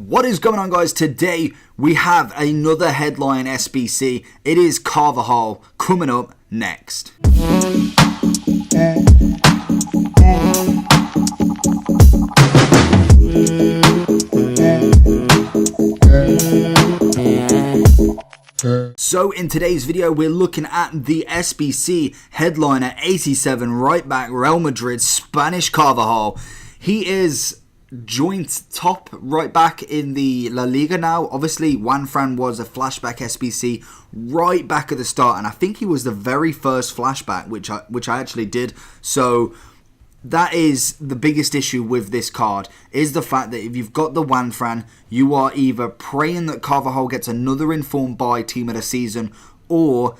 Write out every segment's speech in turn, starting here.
What is going on, guys? Today we have another headline SBC. It is Carvajal coming up next. So in today's video we're looking at the SBC headliner 87 right back Real Madrid Spanish Carvajal. He is joint top right back in the La Liga now. Obviously Juanfran was a flashback SBC right back at the start, and I think he was the very first flashback which I actually did. So that is the biggest issue with this card, is the fact that if you've got the Juanfran, you are either praying that Carvajal gets another informed buy team of the season, or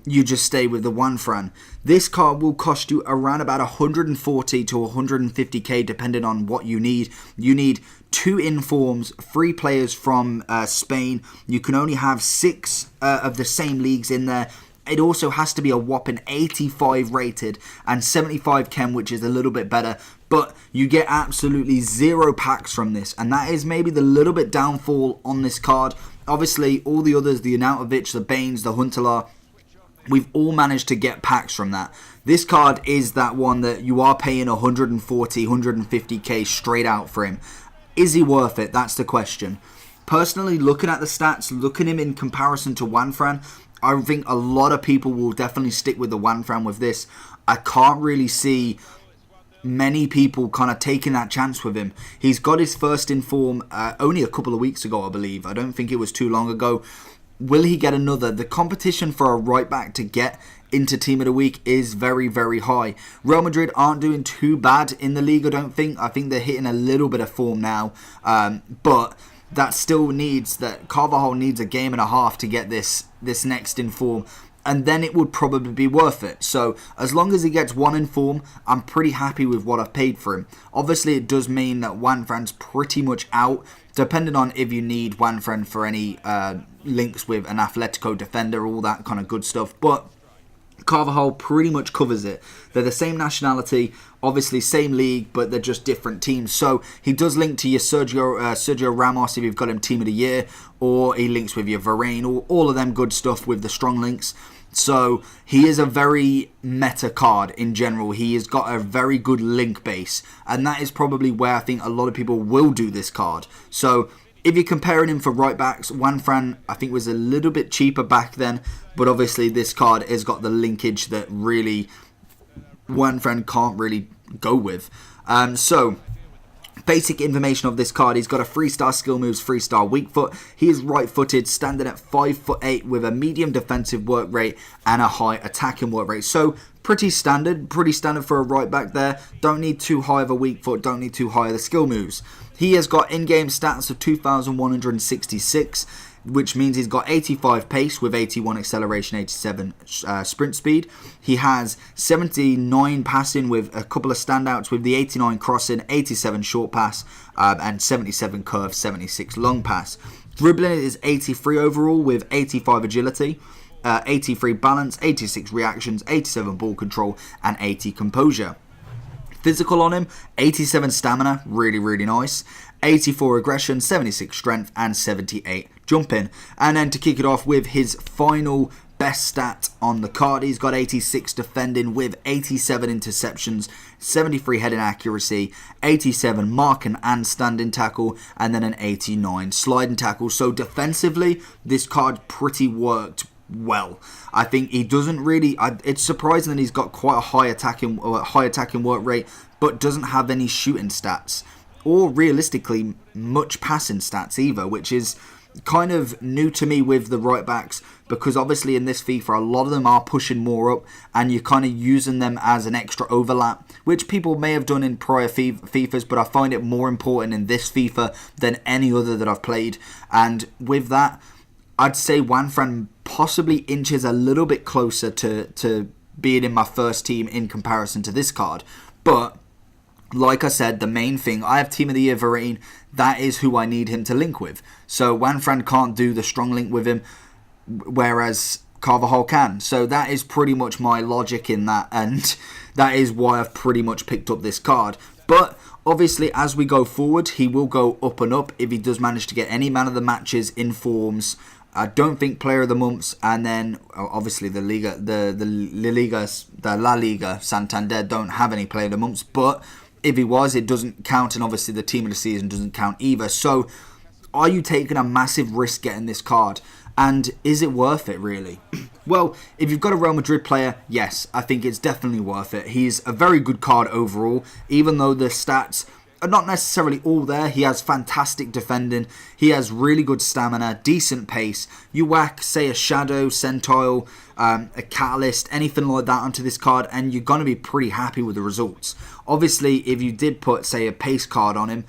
you just stay with the Juanfran. This card will cost you around about 140 to 150k depending on what you need. You need 2 informs, 3 players from Spain. You can only have 6 of the same leagues in there. It also has to be a whopping 85 rated and 75 chem, which is a little bit better. But you get absolutely 0 packs from this, and that is maybe the little bit downfall on this card. Obviously, all the others, the Arnautovic, the Baines, the Huntelaar, we've all managed to get packs from that. This card is that one that you are paying 140, 150k straight out for him. Is he worth it? That's the question. Personally, looking at the stats, looking at him in comparison to Juanfran, I think a lot of people will definitely stick with the Juanfran with this. I can't really see many people kind of taking that chance with him. He's got his first inform only a couple of weeks ago, I believe. I don't think it was too long ago. Will he get another? The competition for a right back to get into Team of the Week is very, very high. Real Madrid aren't doing too bad in the league, I don't think. I think they're hitting a little bit of form now. But that still needs, that Carvajal needs a game and a half to get this next inform, and then it would probably be worth it. So as long as he gets 1 inform, I'm pretty happy with what I've paid for him. Obviously it does mean that Juanfran's pretty much out, depending on if you need Juanfran for any links with an Atletico defender, all that kind of good stuff. But Carvajal pretty much covers it. They're the same nationality, obviously same league, but they're just different teams. So he does link to your Sergio Ramos if you've got him Team of the Year, or he links with your Varane, or all of them good stuff with the strong links. So he is a very meta card in general. He has got a very good link base, and that is probably where I think a lot of people will do this card. So if you're comparing him for right backs, Juanfran I think was a little bit cheaper back then, but obviously this card has got the linkage that really Juanfran can't really go with. So basic information of this card: he's got a 3-star skill moves, 3-star weak foot. He is right-footed, standing at 5'8" with a medium defensive work rate and a high attacking work rate. So pretty standard for a right back there. Don't need too high of a weak foot, don't need too high of the skill moves. He has got in-game stats of 2,166, which means he's got 85 pace with 81 acceleration, 87 sprint speed. He has 79 passing with a couple of standouts with the 89 crossing, 87 short pass, and 77 curve, 76 long pass. Dribbling is 83 overall with 85 agility, 83 balance, 86 reactions, 87 ball control, and 80 composure. Physical on him, 87 stamina, really, really nice. 84 aggression, 76 strength, and 78 jumping. And then to kick it off with his final best stat on the card, he's got 86 defending with 87 interceptions, 73 heading accuracy, 87 marking and standing tackle, and then an 89 sliding tackle. So defensively, this card pretty worked well. I think he doesn't really, it's surprising that he's got quite a high attacking work rate, but doesn't have any shooting stats, or realistically much passing stats either, which is kind of new to me with the right backs, because obviously in this FIFA a lot of them are pushing more up and you're kind of using them as an extra overlap, which people may have done in prior FIFAs, but I find it more important in this FIFA than any other that I've played. And with that, I'd say Juanfran possibly inches a little bit closer to being in my first team in comparison to this card. But like I said, the main thing, I have Team of the Year Varane. That is who I need him to link with. So Juanfran can't do the strong link with him, whereas Carvajal can. So that is pretty much my logic in that, and that is why I've pretty much picked up this card. But obviously, as we go forward, he will go up and up if he does manage to get any man of the matches in forms. I don't think player of the months, and then obviously the La Liga Santander don't have any player of the months. But if he was, it doesn't count, and obviously the team of the season doesn't count either. So, are you taking a massive risk getting this card? And is it worth it, really? Well, if you've got a Real Madrid player, yes, I think it's definitely worth it. He's a very good card overall, even though the stats are not necessarily all there. He has fantastic defending, he has really good stamina, decent pace. You whack, say, a Shadow, Centile, a Catalyst, anything like that onto this card, and you're going to be pretty happy with the results. Obviously, if you did put, say, a pace card on him,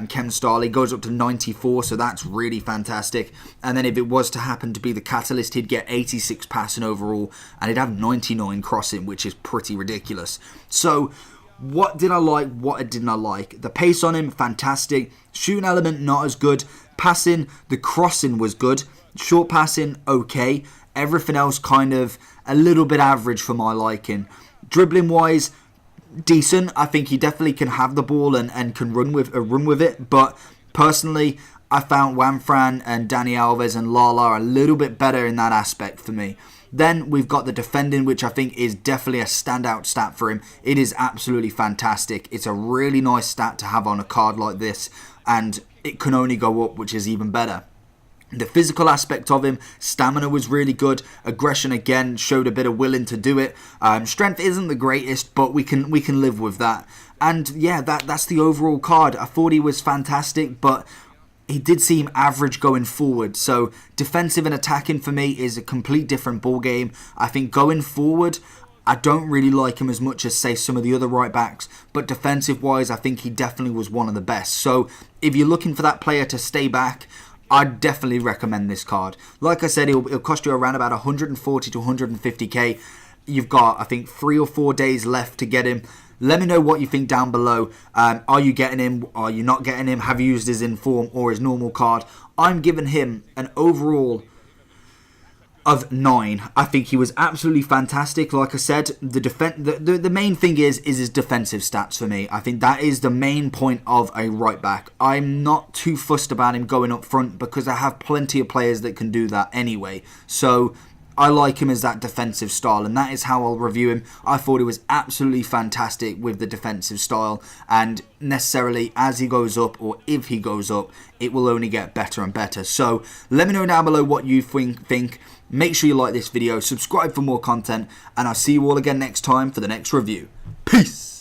Chem Style, he goes up to 94, so that's really fantastic. And then if it was to happen to be the Catalyst, he'd get 86 passing overall, and he'd have 99 crossing, which is pretty ridiculous. So, what did I like? What didn't I like? The pace on him, fantastic. Shooting element, not as good. Passing, the crossing was good. Short passing, okay. Everything else kind of a little bit average for my liking. Dribbling wise, decent. I think he definitely can have the ball and can run with it. But personally, I found Juanfran and Dani Alves and Lala are a little bit better in that aspect for me. Then we've got the defending, which I think is definitely a standout stat for him. It is absolutely fantastic. It's a really nice stat to have on a card like this, and it can only go up, which is even better. The physical aspect of him, stamina was really good. Aggression, again, showed a bit of willing to do it. Strength isn't the greatest, but we can live with that. And yeah, that's the overall card. I thought he was fantastic, but he did seem average going forward. So defensive and attacking for me is a complete different ball game. I think going forward, I don't really like him as much as, say, some of the other right backs. But defensive wise, I think he definitely was one of the best. So if you're looking for that player to stay back, I'd definitely recommend this card. Like I said, it'll cost you around about 140 to 150k. You've got, I think, 3 or 4 days left to get him. Let me know what you think down below. Are you getting him? Are you not getting him? Have you used his inform or his normal card? I'm giving him an overall of 9. I think he was absolutely fantastic. Like I said, the main thing is his defensive stats for me. I think that is the main point of a right back. I'm not too fussed about him going up front because I have plenty of players that can do that anyway. So I like him as that defensive style, and that is how I'll review him. I thought he was absolutely fantastic with the defensive style, and necessarily as he goes up, or if he goes up, it will only get better and better. So let me know down below what you think. Make sure you like this video, subscribe for more content, and I'll see you all again next time for the next review. Peace!